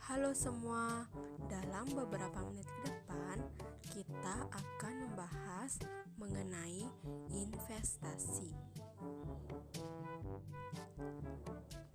Halo semua, dalam beberapa menit ke depan kita akan membahas mengenai investasi.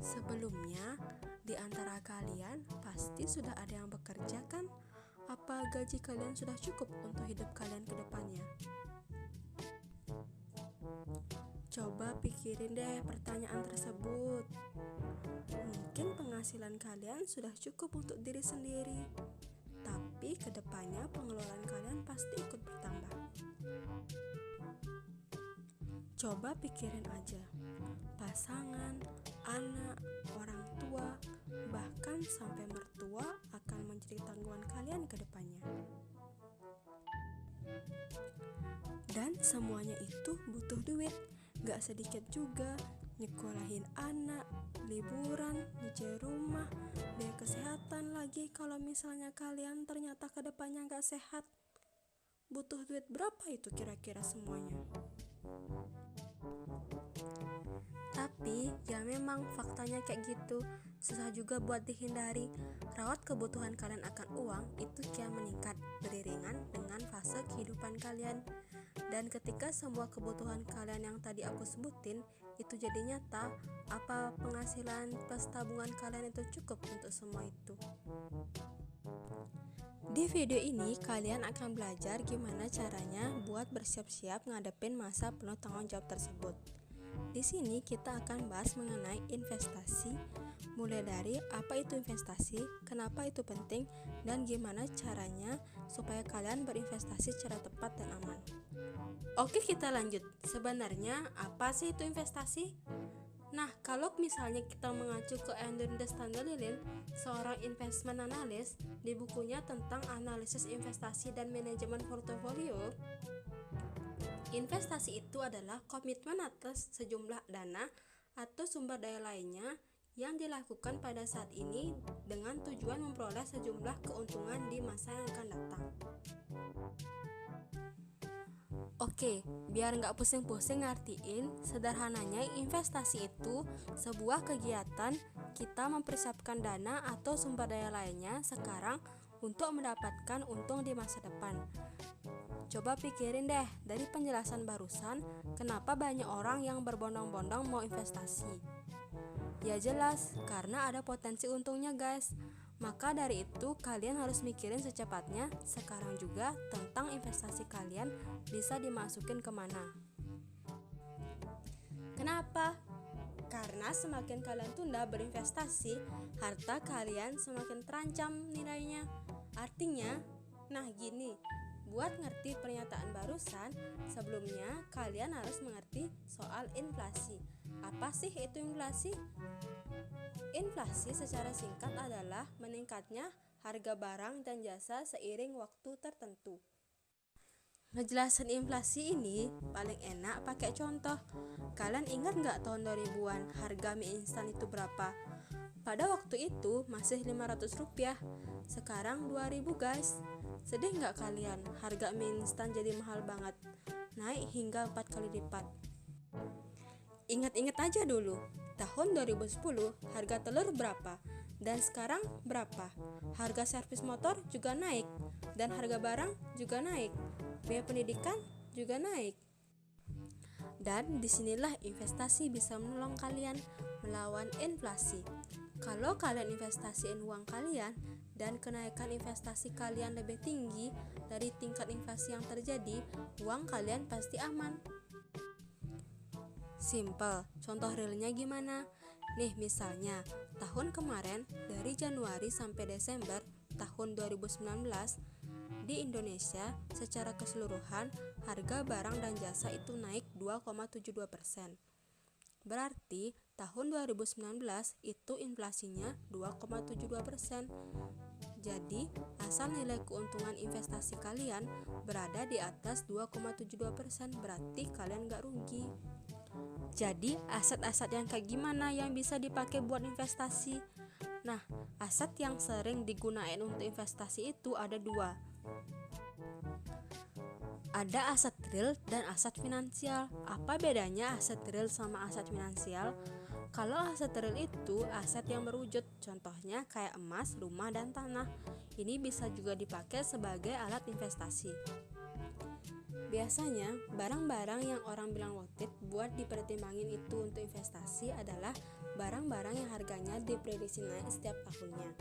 Sebelumnya, di antara kalian pasti sudah ada yang bekerja kan? Apa gaji kalian sudah cukup untuk hidup kalian ke depannya? Coba pikirin deh pertanyaan tersebut. Mungkin penghasilan kalian sudah cukup untuk diri sendiri, tapi kedepannya pengeluaran kalian pasti ikut bertambah. Coba pikirin aja, pasangan, anak, orang tua, bahkan sampai mertua akan menjadi tanggungan kalian kedepannya. Dan semuanya itu butuh duit, gak sedikit juga. Nyekolahin anak, liburan, nyicil rumah, biaya kesehatan lagi kalau misalnya kalian ternyata kedepannya gak sehat. Butuh duit berapa itu kira-kira semuanya? Tapi ya memang faktanya kayak gitu. Susah juga buat dihindari. Rawat kebutuhan kalian akan uang itu kian meningkat beriringan dengan fase kehidupan kalian. Dan ketika semua kebutuhan kalian yang tadi aku sebutin itu jadi nyata, apa penghasilan plus tabungan kalian itu cukup untuk semua itu? Di video ini kalian akan belajar gimana caranya buat bersiap-siap ngadepin masa penuh tanggung jawab tersebut. Di sini kita akan bahas mengenai investasi, mulai dari apa itu investasi, kenapa itu penting, dan gimana caranya supaya kalian berinvestasi secara tepat dan aman. Oke, kita lanjut. Sebenarnya apa sih itu investasi? Nah, kalau misalnya kita mengacu ke Andrew Standalilin, seorang investment analyst, di bukunya tentang analisis investasi dan manajemen portofolio, investasi itu adalah komitmen atas sejumlah dana atau sumber daya lainnya yang dilakukan pada saat ini dengan tujuan memperoleh sejumlah keuntungan di masa yang akan datang. Oke, biar nggak pusing-pusing ngertiin, sederhananya investasi itu sebuah kegiatan kita mempersiapkan dana atau sumber daya lainnya sekarang untuk mendapatkan untung di masa depan. Coba pikirin deh, dari penjelasan barusan, kenapa banyak orang yang berbondong-bondong mau investasi? Ya jelas, karena ada potensi untungnya guys. Maka dari itu kalian harus mikirin secepatnya sekarang juga tentang investasi kalian bisa dimasukin kemana. Kenapa? Karena semakin kalian tunda berinvestasi, harta kalian semakin terancam nilainya. Artinya, nah gini, buat ngerti pernyataan barusan, sebelumnya kalian harus mengerti soal inflasi. Apa sih itu inflasi? Inflasi secara singkat adalah meningkatnya harga barang dan jasa seiring waktu tertentu. Ngejelasin inflasi ini paling enak pakai contoh. Kalian ingat nggak tahun 2000-an harga mie instan itu berapa? Pada waktu itu masih Rp500, sekarang Rp2.000 guys. Sedih nggak kalian? Harga mie instan jadi mahal banget, naik hingga 4 kali lipat. Ingat-ingat aja dulu, tahun 2010 harga telur berapa? Dan sekarang berapa? Harga servis motor juga naik, dan harga barang juga naik. Biaya pendidikan juga naik. Dan disinilah investasi bisa menolong kalian melawan inflasi. Kalau kalian investasiin uang kalian dan kenaikan investasi kalian lebih tinggi dari tingkat inflasi yang terjadi, uang kalian pasti aman. Simple, contoh realnya gimana? Nih misalnya, tahun kemarin dari Januari sampai Desember tahun 2019 di Indonesia secara keseluruhan harga barang dan jasa itu naik 2,72%. Berarti tahun 2019 itu inflasinya 2,72%. Jadi asal nilai keuntungan investasi kalian berada di atas 2,72%, berarti kalian gak rugi. Jadi aset-aset yang kayak gimana yang bisa dipakai buat investasi? Nah, aset yang sering digunain untuk investasi itu ada dua. Ada aset real dan aset finansial. Apa bedanya aset real sama aset finansial? Kalau aset real itu aset yang berwujud, contohnya kayak emas, rumah, dan tanah. Ini bisa juga dipakai sebagai alat investasi. Biasanya, barang-barang yang orang bilang worth it buat dipertimbangin itu untuk investasi adalah barang-barang yang harganya diprediksi naik setiap tahunnya.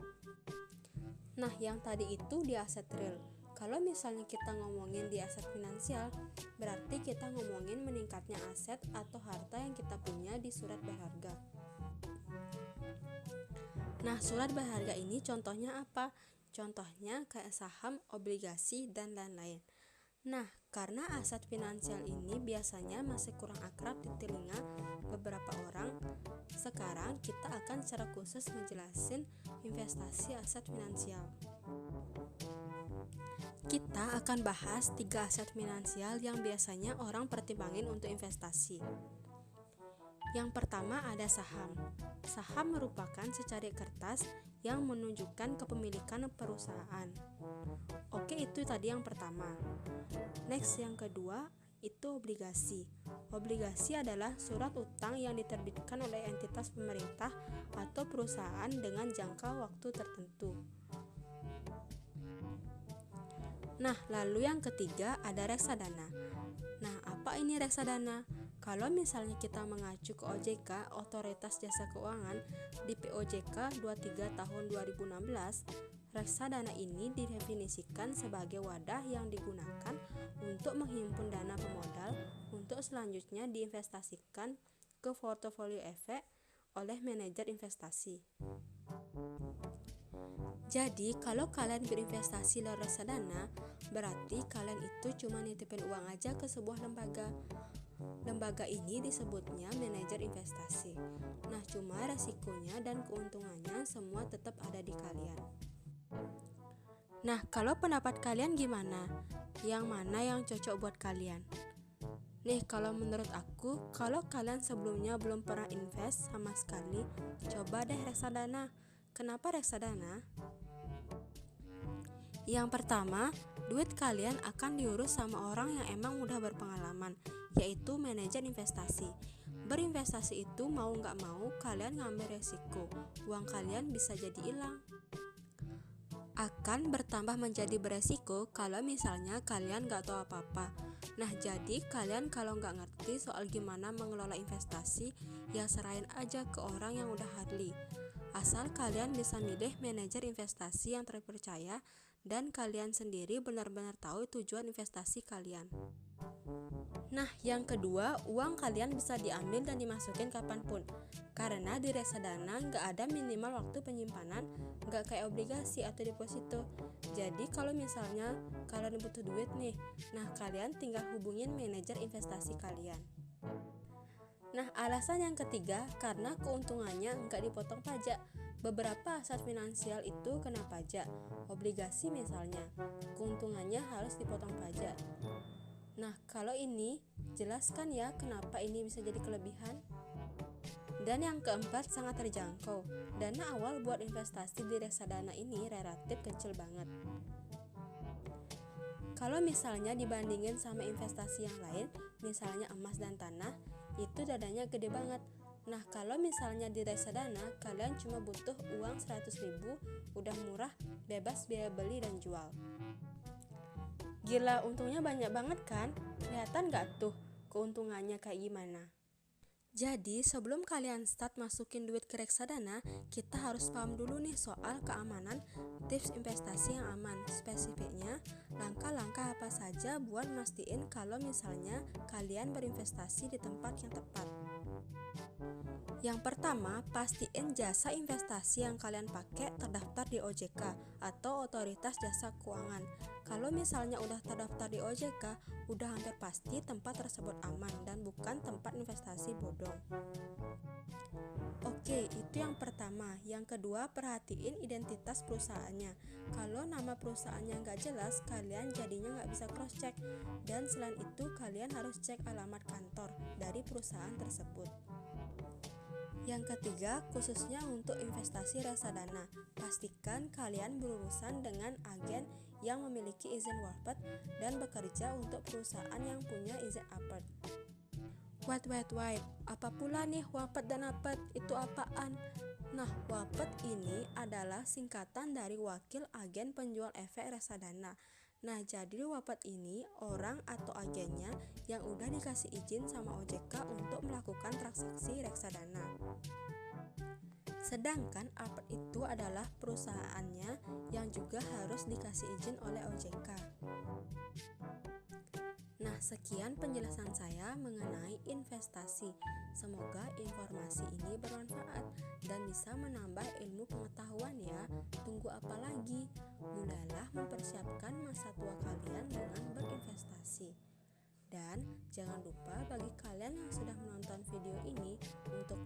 Nah, yang tadi itu di aset real. Kalau misalnya kita ngomongin di aset finansial, berarti kita ngomongin meningkatnya aset atau harta yang kita punya di surat berharga. Nah, surat berharga ini contohnya apa? Contohnya kayak saham, obligasi, dan lain-lain. Nah, karena aset finansial ini biasanya masih kurang akrab di telinga beberapa orang, sekarang kita akan secara khusus ngejelasin investasi aset finansial. Kita akan bahas 3 aset finansial yang biasanya orang pertimbangin untuk investasi. Yang pertama ada saham. Saham merupakan secari kertas yang menunjukkan kepemilikan perusahaan. Oke, itu tadi yang pertama. Next, yang kedua itu obligasi. Obligasi adalah surat utang yang diterbitkan oleh entitas pemerintah atau perusahaan dengan jangka waktu tertentu. Nah, lalu yang ketiga ada reksadana. Nah, apa ini reksadana? Kalau misalnya kita mengacu ke OJK, Otoritas Jasa Keuangan, di POJK 23 tahun 2016, reksadana ini didefinisikan sebagai wadah yang digunakan untuk menghimpun dana pemodal untuk selanjutnya diinvestasikan ke portofolio efek oleh manajer investasi. Jadi, kalau kalian berinvestasi lewat reksadana, berarti kalian itu cuma nitipin uang aja ke sebuah lembaga. Lembaga ini disebutnya manajer investasi. Nah, cuma resikonya dan keuntungannya semua tetap ada di kalian. Nah, kalau pendapat kalian gimana? Yang mana yang cocok buat kalian? Nih, kalau menurut aku, kalau kalian sebelumnya belum pernah invest sama sekali, coba deh reksadana. Kenapa reksadana? Yang pertama, duit kalian akan diurus sama orang yang emang udah berpengalaman, yaitu manajer investasi. Berinvestasi itu mau nggak mau kalian ngambil resiko, uang kalian bisa jadi hilang. Akan bertambah menjadi beresiko kalau misalnya kalian nggak tahu apa-apa. Nah, jadi kalian kalau nggak ngerti soal gimana mengelola investasi, ya serahin aja ke orang yang udah ahli. Asal kalian bisa milih manajer investasi yang terpercaya dan kalian sendiri benar-benar tahu tujuan investasi kalian. Nah, yang kedua, uang kalian bisa diambil dan dimasukin kapanpun. Karena di reksadana nggak ada minimal waktu penyimpanan, nggak kayak obligasi atau deposito. Jadi kalau misalnya kalian butuh duit nih, nah kalian tinggal hubungin manajer investasi kalian. Nah, alasan yang ketiga, karena keuntungannya nggak dipotong pajak. Beberapa aset finansial itu kena pajak. Obligasi misalnya, keuntungannya harus dipotong pajak. Nah, kalau ini, jelaskan ya kenapa ini bisa jadi kelebihan. Dan yang keempat, sangat terjangkau. Dana awal buat investasi di reksadana ini relatif kecil banget. Kalau misalnya dibandingin sama investasi yang lain, misalnya emas dan tanah, itu dananya gede banget. Nah, kalau misalnya di reksadana, kalian cuma butuh uang 100.000, udah murah, bebas biaya beli dan jual. Gila, untungnya banyak banget kan? Kelihatan gak tuh keuntungannya kayak gimana? Jadi, sebelum kalian start masukin duit ke reksadana, kita harus paham dulu nih soal keamanan, tips investasi yang aman. Spesifiknya, langkah-langkah apa saja buat mastiin kalau misalnya kalian berinvestasi di tempat yang tepat. Yang pertama, pastiin jasa investasi yang kalian pakai terdaftar di OJK atau Otoritas Jasa Keuangan. Kalau misalnya udah terdaftar di OJK, udah hampir pasti tempat tersebut aman dan bukan tempat investasi bodong. Oke, itu yang pertama. Yang kedua, perhatiin identitas perusahaannya. Kalau nama perusahaannya nggak jelas, kalian jadinya nggak bisa cross check. Dan selain itu, kalian harus cek alamat kantor dari perusahaan tersebut. Yang ketiga, khususnya untuk investasi reksadana, pastikan kalian berurusan dengan agen yang memiliki izin Warped dan bekerja untuk perusahaan yang punya izin Apert. Wait, apa pula nih WAPET dan APET? Itu apaan? Nah, WAPET ini adalah singkatan dari Wakil Agen Penjual Efek Reksadana. Nah, jadi WAPET ini orang atau agennya yang udah dikasih izin sama OJK untuk melakukan transaksi reksadana. Sedangkan APET itu adalah perusahaannya yang juga harus dikasih izin oleh OJK. Nah, sekian penjelasan saya mengenai investasi. Semoga informasi ini bermanfaat dan bisa menambah ilmu pengetahuan ya. Tunggu apa lagi? Mulailah mempersiapkan masa tua kalian dengan berinvestasi. Dan jangan lupa bagi kalian yang sudah menonton video ini untuk